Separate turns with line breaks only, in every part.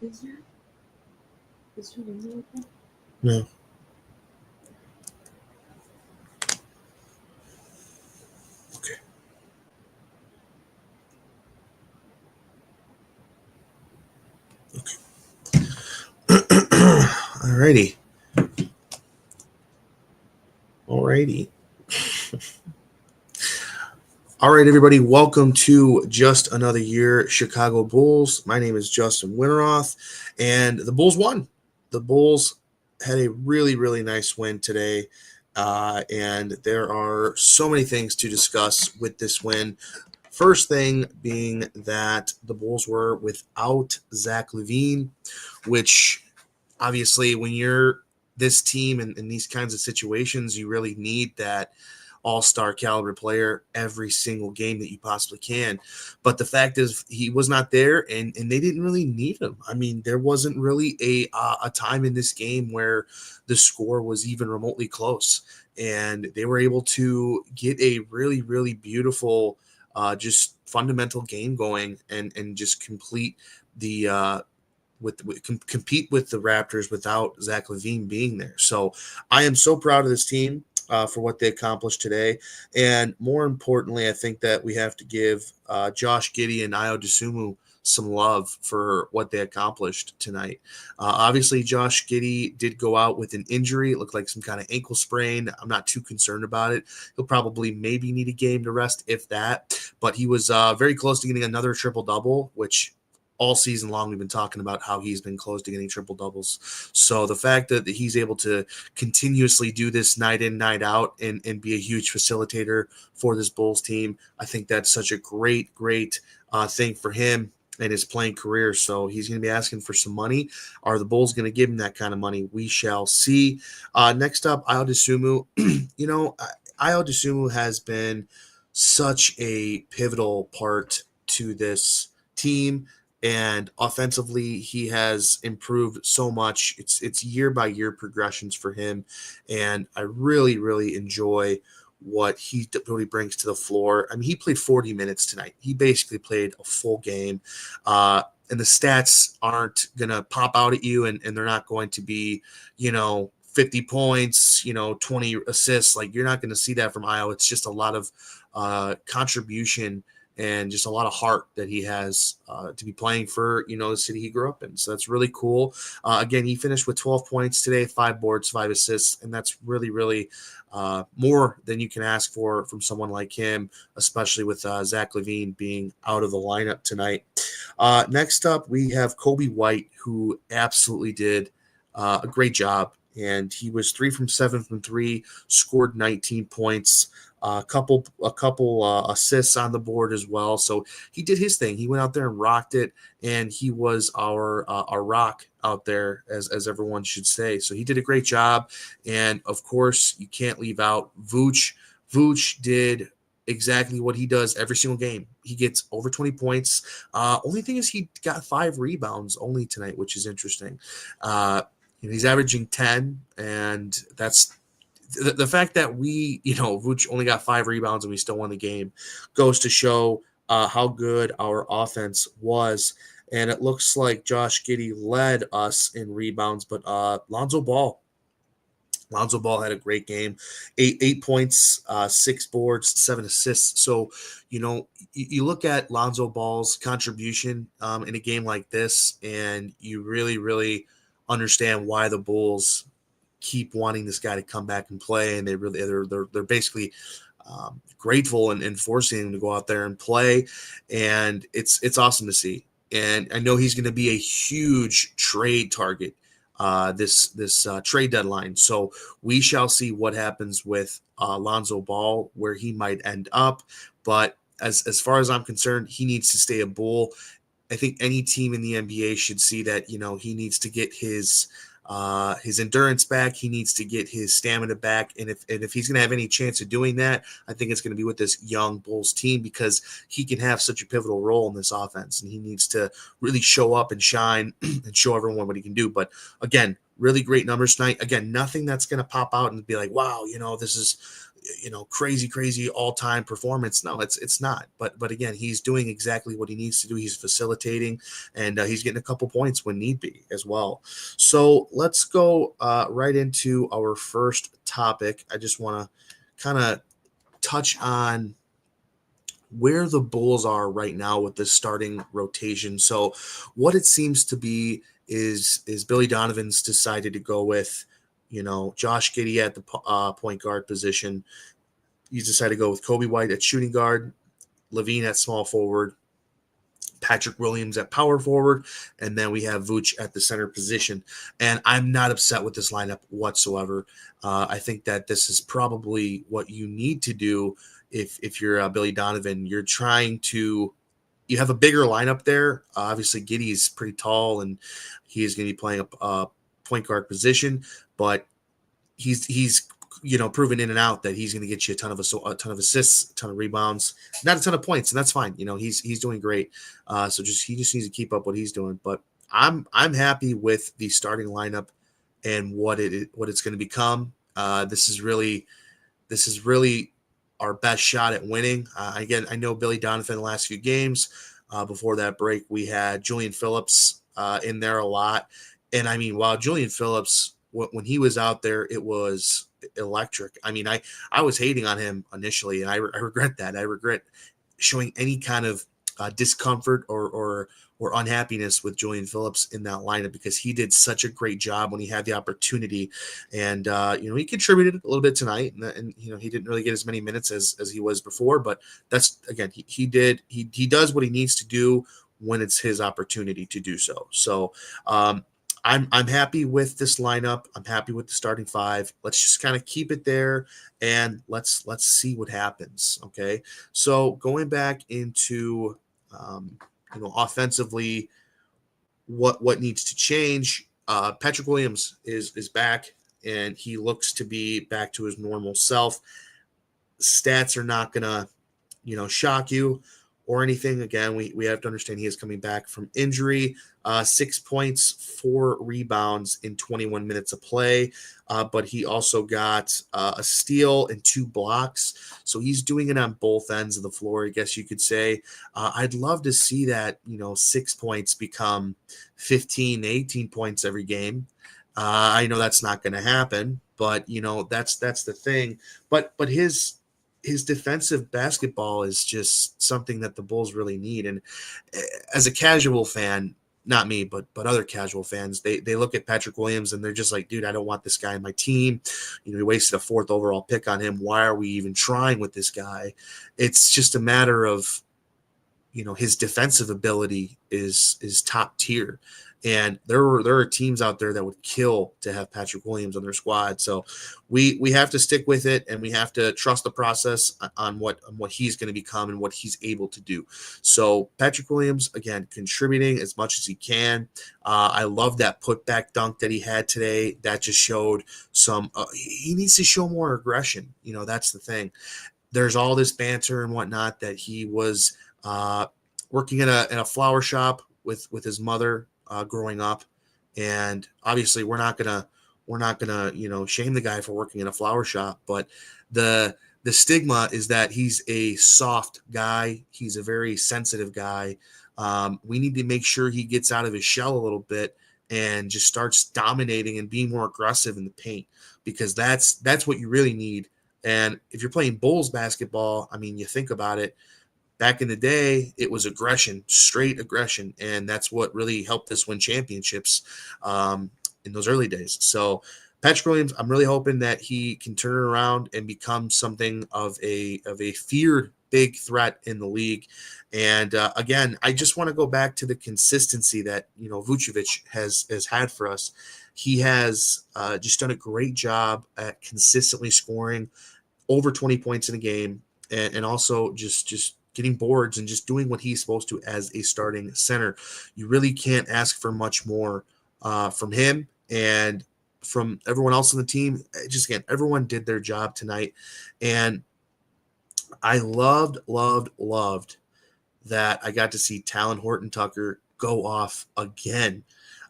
Is your window open?
No. Okay. Alrighty. All right, everybody. Welcome to Just Another Year Chicago Bulls. My name is Justin Winteroth, and the Bulls won. The Bulls had a really, really nice win today, and there are so many things to discuss with this win. First thing being that the Bulls were without Zach LaVine, which obviously when you're this team and in these kinds of situations, you really need that all-star caliber player every single game that you possibly can. But the fact is he was not there and they didn't really need him. I mean, there wasn't really a time in this game where the score was even remotely close. And they were able to get a really, really beautiful just fundamental game going and just complete the compete with the Raptors without Zach LaVine being there. So I am so proud of this team for what they accomplished today. And more importantly, I think that we have to give Josh Giddey and Dosunmu some love for what they accomplished tonight. Obviously, Josh Giddey did go out with an injury. It looked like some kind of ankle sprain. I'm not too concerned about it. He'll probably maybe need a game to rest, if that. But he was very close to getting another triple-double, which all season long we've been talking about how he's been close to getting triple doubles. So the fact that he's able to continuously do this night in, night out and be a huge facilitator for this Bulls team, I think that's such a great thing for him and his playing career. So he's going to be asking for some money. Are the Bulls going to give him that kind of money? We shall see. Next up, Dosunmu. Dosunmu has been such a pivotal part to this team. And offensively, he has improved so much. It's year by year progressions for him, and I really, really enjoy what he brings to the floor. I mean, he played 40 minutes tonight. He basically played a full game, and the stats aren't gonna pop out at you, and they're not going to be, 50 points, 20 assists. Like you're not going to see that from Io. It's just a lot of contribution and just a lot of heart that he has to be playing for, the city he grew up in. So that's really cool. Again, he finished with 12 points today, 5 boards, 5 assists, and that's really, really more than you can ask for from someone like him, especially with Zach LaVine being out of the lineup tonight. Next up, we have Coby White, who absolutely did a great job, and he was 3 from 7 from 3, scored 19 points. A couple assists on the board as well. So he did his thing. He went out there and rocked it, and he was our rock out there, as everyone should say. So he did a great job. And of course, you can't leave out Vuč. Vuč did exactly what he does every single game. He gets over 20 points. Only thing is he got 5 rebounds only tonight, which is interesting. He's averaging 10, and that's the fact that we, Vuč only got 5 rebounds and we still won the game goes to show how good our offense was. And it looks like Josh Giddey led us in rebounds, but Lonzo Ball had a great game, 8 points, 6 boards, 7 assists. So, you look at Lonzo Ball's contribution in a game like this, and you really, really understand why the Bulls keep wanting this guy to come back and play, and they're basically grateful and forcing him to go out there and play, and it's awesome to see. And I know he's going to be a huge trade target this trade deadline. So we shall see what happens with Lonzo Ball, where he might end up. But as far as I'm concerned, he needs to stay a Bull. I think any team in the NBA should see that, he needs to get his endurance back. He needs to get his stamina back. And if he's going to have any chance of doing that, I think it's going to be with this young Bulls team, because he can have such a pivotal role in this offense, and he needs to really show up and shine and show everyone what he can do. But again, really great numbers tonight. Again, nothing that's going to pop out and be like, wow, this is crazy all-time performance. No, it's not. But again, he's doing exactly what he needs to do. He's facilitating, and he's getting a couple points when need be as well. So let's go right into our first topic. I just want to kind of touch on where the Bulls are right now with the starting rotation. So what it seems to be is Billy Donovan's decided to go with, Josh Giddey at the point guard position. He's decided to go with Coby White at shooting guard, LaVine at small forward, Patrick Williams at power forward, and then we have Vuč at the center position. And I'm not upset with this lineup whatsoever. I think that this is probably what you need to do if you're Billy Donovan. You're trying to – you have a bigger lineup there. Obviously, Giddey is pretty tall, and he is going to be playing a point guard position, but he's proven in and out that he's going to get you a ton of assists, a ton of rebounds, not a ton of points, and that's fine. He's doing great. So he just needs to keep up what he's doing. But I'm happy with the starting lineup and what it's going to become. This is really our best shot at winning. Again, I know Billy Donovan the last few games. Before that break, we had Julian Phillips in there a lot, and I mean, while Julian Phillips, when he was out there, it was electric. I mean, I was hating on him initially, and I regret that. I regret showing any kind of discomfort or unhappiness with Julian Phillips in that lineup, because he did such a great job when he had the opportunity, and he contributed a little bit tonight, and he didn't really get as many minutes as he was before, but that's, again, he does what he needs to do when it's his opportunity to do so. So I'm happy with this lineup. I'm happy with the starting five. Let's just kind of keep it there, and let's see what happens. Okay. So going back into, offensively, what needs to change. Patrick Williams is back, and he looks to be back to his normal self. Stats are not gonna, shock you or anything. Again, we have to understand he is coming back from injury. 6 points, 4 rebounds in 21 minutes of play, but he also got a steal and 2 blocks. So he's doing it on both ends of the floor, I guess you could say. I'd love to see that, 6 points become 15, 18 points every game. I know that's not going to happen, but that's the thing. But his defensive basketball is just something that the Bulls really need. And as a casual fan, not me, but other casual fans, they look at Patrick Williams and they're just like, dude, I don't want this guy on my team. We wasted a 4th overall pick on him. Why are we even trying with this guy? It's just a matter of, his defensive ability is top tier. And there are teams out there that would kill to have Patrick Williams on their squad. So we have to stick with it, and we have to trust the process on what he's going to become and what he's able to do. So Patrick Williams, again, contributing as much as he can. I love that putback dunk that he had today. That just showed some he needs to show more aggression. That's the thing. There's all this banter and whatnot that he was working in a flower shop with his mother growing up, and obviously we're not gonna shame the guy for working in a flower shop, but the stigma is that he's a soft guy. He's a very sensitive guy. We need to make sure he gets out of his shell a little bit and just starts dominating and being more aggressive in the paint, because that's what you really need. And if you're playing Bulls basketball, I mean, you think about it, back in the day, it was aggression, straight aggression, and that's what really helped us win championships in those early days. So Patrick Williams, I'm really hoping that he can turn it around and become something of a feared big threat in the league. And again, I just want to go back to the consistency that Vučević has had for us. He has just done a great job at consistently scoring over 20 points in a game, and also just getting boards and just doing what he's supposed to as a starting center. You really can't ask for much more from him and from everyone else on the team. Just, again, everyone did their job tonight. And I loved that I got to see Talon Horton-Tucker go off again.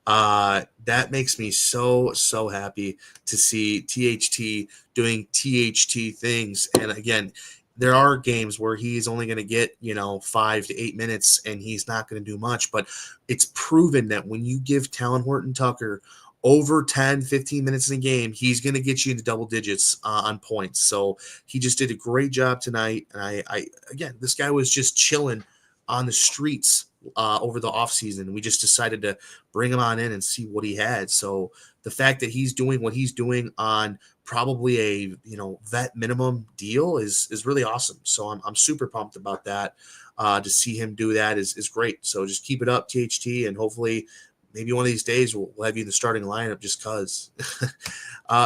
That makes me so happy to see THT doing THT things. And again, there are games where he's only going to get 5 to 8 minutes and he's not going to do much, but it's proven that when you give Talon Horton Tucker over 10-15 minutes in a game, he's going to get you into double digits on points. So he just did a great job tonight. And I again, this guy was just chilling on the streets over the offseason. We just decided to bring him on in and see what he had. So the fact that he's doing what he's doing on probably a vet minimum deal is really awesome. So I'm super pumped about that. To see him do that is great. So just keep it up, THT, and hopefully maybe one of these days we'll have you in the starting lineup just because.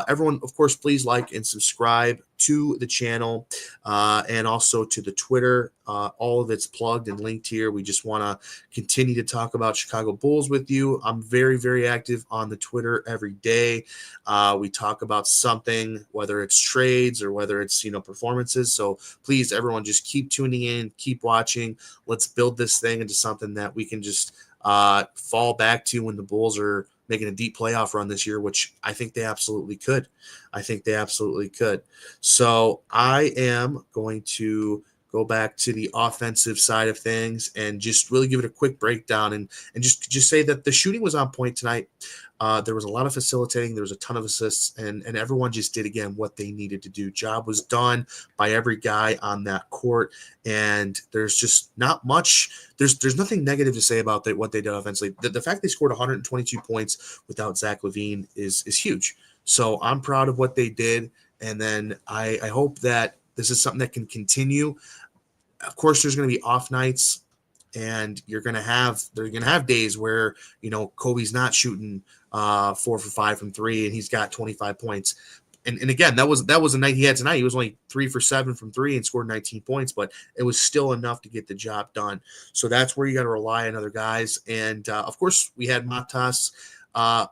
Everyone, of course, please like and subscribe to the channel and also to the Twitter. All of it's plugged and linked here. We just want to continue to talk about Chicago Bulls with you. I'm very, very active on the Twitter every day. We talk about something, whether it's trades or whether it's, performances. So please, everyone, just keep tuning in, keep watching. Let's build this thing into something that we can just fall back to when the Bulls are making a deep playoff run this year, which I think they absolutely could. So I am going to go back to the offensive side of things and just really give it a quick breakdown and just say that the shooting was on point tonight. There was a lot of facilitating. There was a ton of assists, and everyone just did, again, what they needed to do. Job was done by every guy on that court, and there's just not much. There's nothing negative to say about what they did offensively. The fact they scored 122 points without Zach LaVine is huge. So I'm proud of what they did, and then I hope that this is something that can continue. Of course, there's going to be off nights, and they're going to have days where Coby's not shooting 4 for 5 from 3, and he's got 25 points. And again, that was a night he had tonight. He was only 3 for 7 from 3 and scored 19 points, but it was still enough to get the job done. So that's where you got to rely on other guys. And of course, we had Matas.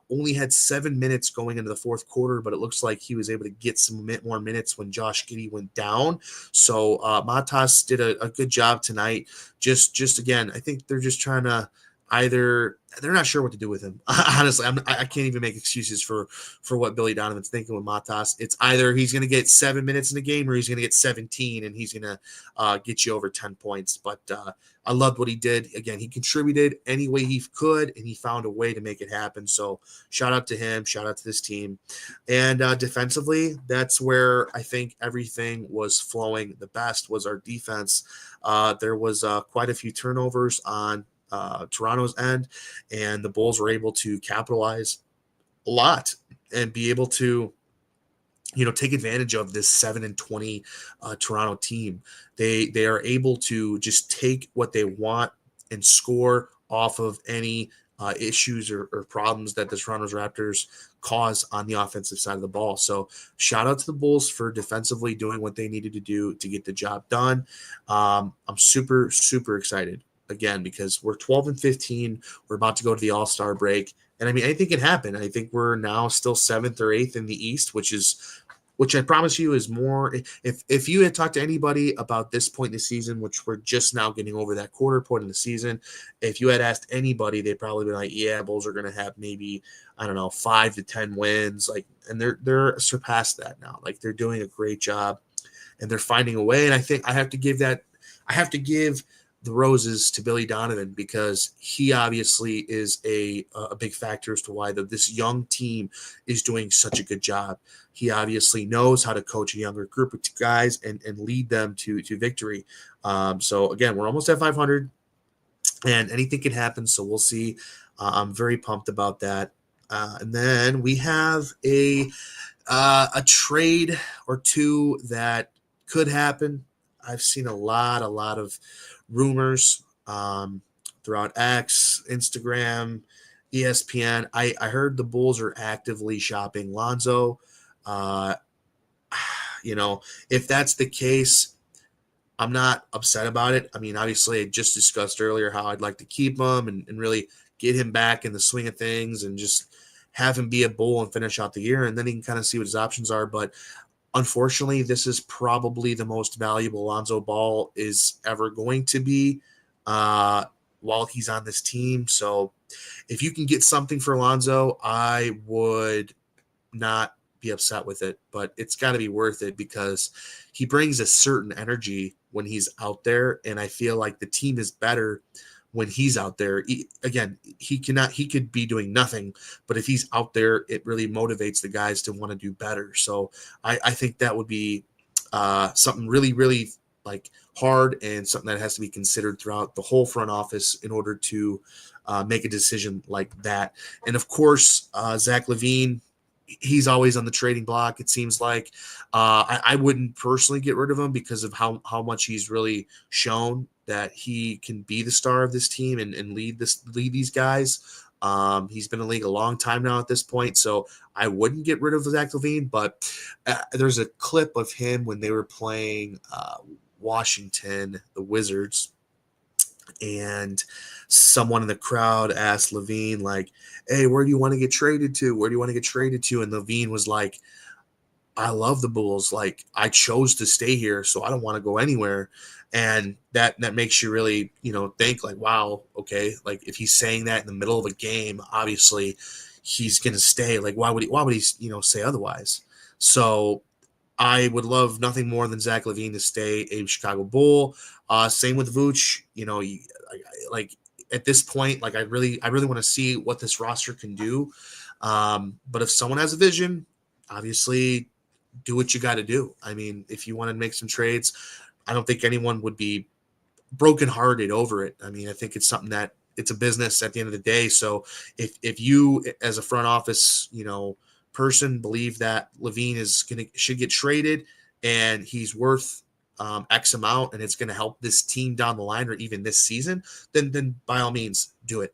Only had 7 minutes going into the fourth quarter, but it looks like he was able to get some more minutes when Josh Giddey went down. So Matas did a good job tonight. Just again, I think they're just trying to they're not sure what to do with him. Honestly, I can't even make excuses for what Billy Donovan's thinking with Matas. It's either he's going to get 7 minutes in the game or he's going to get 17 and he's going to get you over 10 points. But I loved what he did. Again, he contributed any way he could, and he found a way to make it happen. So shout out to him. Shout out to this team. And defensively, that's where I think everything was flowing the best was our defense. There was quite a few turnovers on Toronto's end, and the Bulls were able to capitalize a lot and be able to take advantage of this 7-20 Toronto team. They are able to just take what they want and score off of any issues or problems that the Toronto Raptors cause on the offensive side of the ball. So shout out to the Bulls for defensively doing what they needed to do to get the job done. I'm super excited. Again, because we're 12-15, we're about to go to the All-Star break, and I mean anything can happen. I think we're now still 7th or 8th in the East, which I promise you is more. If you had talked to anybody about this point in the season, which we're just now getting over that quarter point in the season, if you had asked anybody, they'd probably be like, "Yeah, Bulls are going to have maybe 5 to 10 wins," and they're surpassed that now. They're doing a great job, and they're finding a way. And I think I have to give the roses to Billy Donovan because he obviously is a big factor as to why this young team is doing such a good job. He obviously knows how to coach a younger group of guys and lead them to victory. So again, we're almost at 500 and anything can happen. So we'll see. I'm very pumped about that. And then we have a trade or two that could happen. I've seen a lot of rumors throughout X, Instagram, ESPN. I heard the Bulls are actively shopping Lonzo. If that's the case, I'm not upset about it. I mean, obviously, I just discussed earlier how I'd like to keep him and really get him back in the swing of things and just have him be a Bull and finish out the year, and then he can kind of see what his options are. But unfortunately, this is probably the most valuable Lonzo Ball is ever going to be. while he's on this team. So if you can get something for Alonzo, I would not be upset with it, but it's got to be worth it because he brings a certain energy when he's out there. And I feel like the team is better when he's out there. He could be doing nothing, but if he's out there, it really motivates the guys to want to do better. So I think that would be something really, really like hard and something that has to be considered throughout the whole front office in order to make a decision like that. And of course, Zach LaVine, he's always on the trading block. It seems like I wouldn't personally get rid of him because of how much he's really shown that he can be the star of this team and lead these guys. He's been in the league a long time now at this point, so I wouldn't get rid of Zach LaVine. But there's a clip of him when they were playing Washington, the Wizards, and someone in the crowd asked LaVine, like, hey, where do you want to get traded to? Where do you want to get traded to? And LaVine was like, I love the Bulls. Like, I chose to stay here, so I don't want to go anywhere. And that makes you really, think like, wow, okay, like if he's saying that in the middle of a game, obviously he's going to stay. Like, why would he, say otherwise? So I would love nothing more than Zach LaVine to stay a Chicago Bull. Same with Vuč. Like at this point, like I really want to see what this roster can do. But if someone has a vision, obviously do what you got to do. I mean, if you want to make some trades, I don't think anyone would be brokenhearted over it. I mean, I think it's something that it's a business at the end of the day. So if you as a front office, person believe that LaVine should get traded and he's worth X amount and it's going to help this team down the line or even this season, then by all means do it.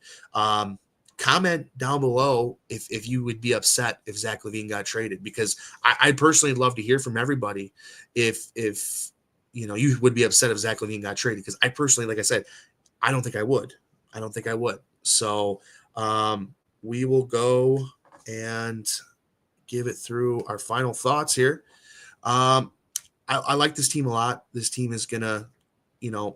Comment down below if you would be upset if Zach LaVine got traded, because I'd personally love to hear from everybody if you would be upset if Zach LaVine got traded, because I personally, like I said, I don't think I would. So we will go and give it through our final thoughts here. I like this team a lot. This team is going to,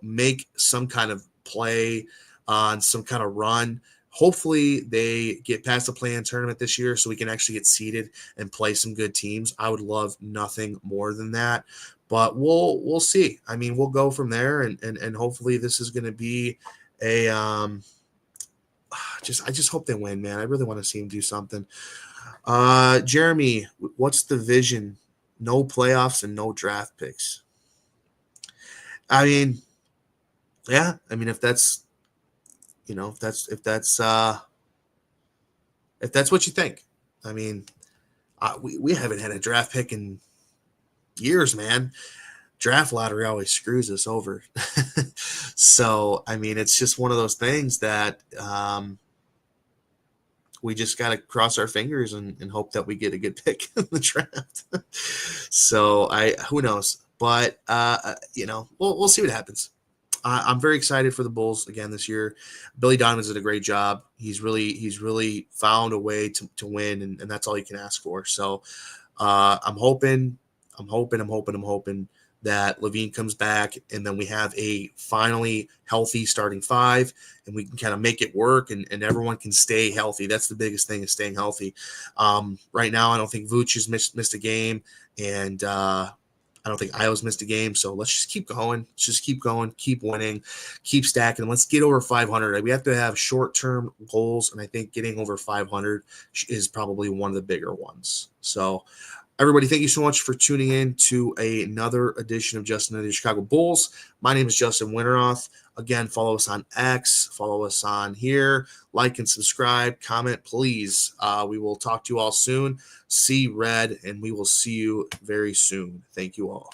make some kind of play on some kind of run. Hopefully they get past the play-in tournament this year so we can actually get seeded and play some good teams. I would love nothing more than that, but we'll see. I mean, we'll go from there and hopefully this is going to be a I just hope they win, man. I really want to see them do something. Jeremy, what's the vision? No playoffs and no draft picks. I mean, yeah. I mean, if that's what you think. I mean, we haven't had a draft pick in years, man. Draft lottery always screws us over. So, I mean, it's just one of those things that we just got to cross our fingers and hope that we get a good pick in the draft. So who knows, but we'll see what happens. I'm very excited for the Bulls again this year. Billy Donovan's did a great job. He's really found a way to win, and that's all you can ask for. So I'm hoping that LaVine comes back, and then we have a finally healthy starting five, and we can kind of make it work, and everyone can stay healthy. That's the biggest thing, is staying healthy. Right now, I don't think Vuč has missed a game, and I don't think Io's missed a game. So let's just keep going. Keep winning, keep stacking. Let's get over 500. We have to have short-term goals, and I think getting over 500 is probably one of the bigger ones. So everybody, thank you so much for tuning in to another edition of Just Another Chicago Bulls. My name is Justin Winteroth. Again, follow us on X, follow us on here, like and subscribe, comment, please. We will talk to you all soon. See red, and we will see you very soon. Thank you all.